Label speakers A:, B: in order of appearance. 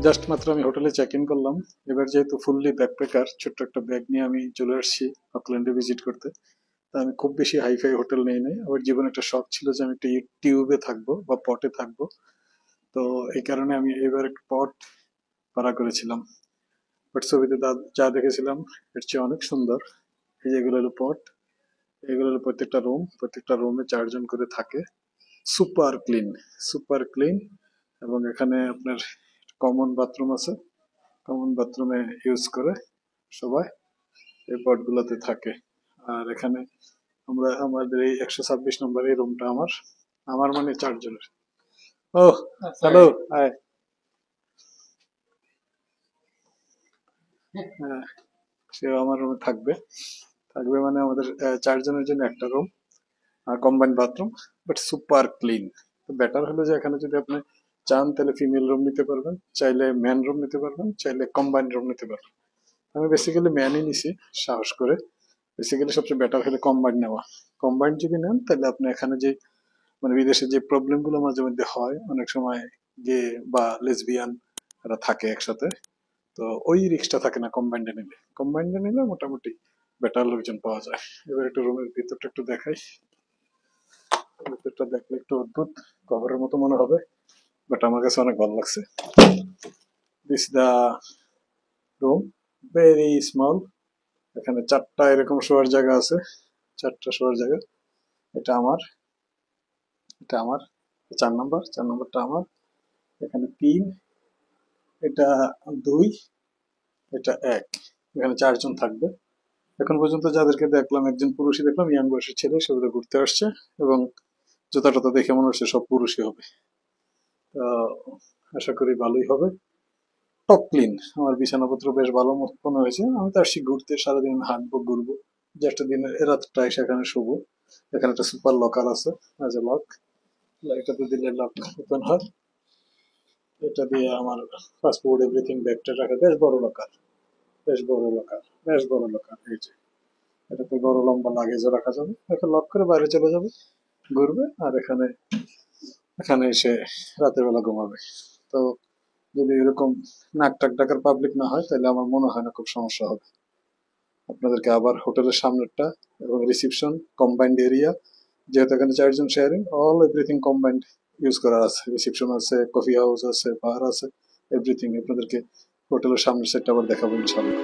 A: Just মাত্র আমি হোটেলে চেক ইন করলাম। এবার যেহেতু ফুললি ব্যাকপ্যাকার, ছোট্ট একটা ব্যাগ নিয়ে আমি চলে আসছি অকল্যান্ডে ভিজিট করতে। তা আমি খুব বেশি হাইফাই হোটেল নেই নাই। আমার জীবনে একটা শখ ছিল যে আমি একটা টিউবে থাকবো বা পটে থাকবো। তো এই কারণে আমি এবার একটা পট ভাড়া করেছিলাম। বাট ছবিতে যা দেখেছিলাম এর চেয়ে অনেক সুন্দর। এই যে এগুলো হলো পট, এগুলো হলো প্রত্যেকটা রুমে 4 জন করে থাকে। Super clean, super clean. এবং এখানে আপনার কমন বাথরুম আছে, কমন বাথরুমে ইউজ করে সবাই এই পটগুলোতে থাকে। আর এখানে আমাদের এই 126 নম্বর এই রুমটা আমার, আমার মানে 4 জনের। ও হ্যালো, হাই। হ্যাঁ, সেও আমার রুমে থাকবে। থাকবে মানে আমাদের 4 জনের জন্য একটা রুম আর combined bathroom. But super clean. তো বেটার হলো যে এখানে যদি আপনি চান তাহলে ফিমেল রুম নিতে পারবেন, চাইলে ম্যান রুম নিতে পারবেন, চাইলে কম্বাইন্ড রুম নিতে পারবেন। আমি বেসিক্যালি ম্যানই নিছি সাহস করে। বেসিক্যালি সবচেয়ে বেটার হলো কম্বাইন্ড নেওয়া। কম্বাইন্ড যদি নেন তাহলে আপনি এখানে যে মানে বিদেশে যে প্রবলেম গুলো মাঝে মধ্যে হয় অনেক সময়, গে বা লেসবিয়ান এরা থাকে একসাথে, তো ওই রিস্কটা থাকে না কম্বাইন্ডে নিলে। কম্বাইন্ডে নিলে মোটামুটি বেটার লোকজন পাওয়া যায়। এবার একটু রুমের ভিতরটা একটু দেখাই। ভিতরটা দেখলে একটু অদ্ভুত, কবরের মতো মনে হবে, বাট আমার কাছে অনেক ভালো লাগছে। This the room, very small. এখানে 4টা এরকম শোয়ার জায়গা আছে, 4টা শোয়ার জায়গা। এটা আমার, এটা আমার 4 নম্বর, 4 নম্বরটা আমার। এখানে 3, এটা 2, এটা 1। এখানে 4 জন থাকবে। এখন পর্যন্ত যাদেরকে দেখলাম, একজন পুরুষই দেখলাম, ইয়াং বয়সের ছেলে, সেগুলো ঘুরতে আসছে। এবং জুতা টুতা দেখে মনে হচ্ছে সব পুরুষই হবে। আহ, আশা করি ভালোই হবে। Top clean. আমার বিছানাপত্র বেশ ভালো মনে হয়েছে। আমি তো আসছি ঘুরতে, সারাদিন আমি হাঁটবো ঘুরবো, জাস্ট দিনের রাতটা এসে এখানে শুবো। এখানে একটা সুপার লকার আছে, অ্যাজ এ লক। এটাতে দিলে লক ওপেন হয়। এটা দিয়ে আমার পাসপোর্ট এভরিথিং ব্যাগটা রাখা, বেশ বড় লকার, বেশ বড় লকার, বেশ বড় লকার। এই যে এটাতে বড় লম্বা লাগেজও রাখা যাবে। এটা লক করে বাইরে চলে যাবে, ঘুরবে, আর এখানে এখানে এসে রাতের বেলা ঘুমাবে। তো যদি এরকম নাক টাক ডাকার পাবলিক না হয় তাহলে আমার মনে হয় না খুব সমস্যা হবে। আপনাদেরকে আবার হোটেলের সামনেরটা এবং রিসিপশন কম্বাইন্ড এরিয়া, যেহেতু এখানে 4 জন sharing, all everything combined use করা আছে। রিসিপশন আছে, কফি হাউস আছে, বার আছে, এভরিথিং আপনাদেরকে হোটেলের সামনের সেটটা আবার দেখাবো ইনশাল্লাহ।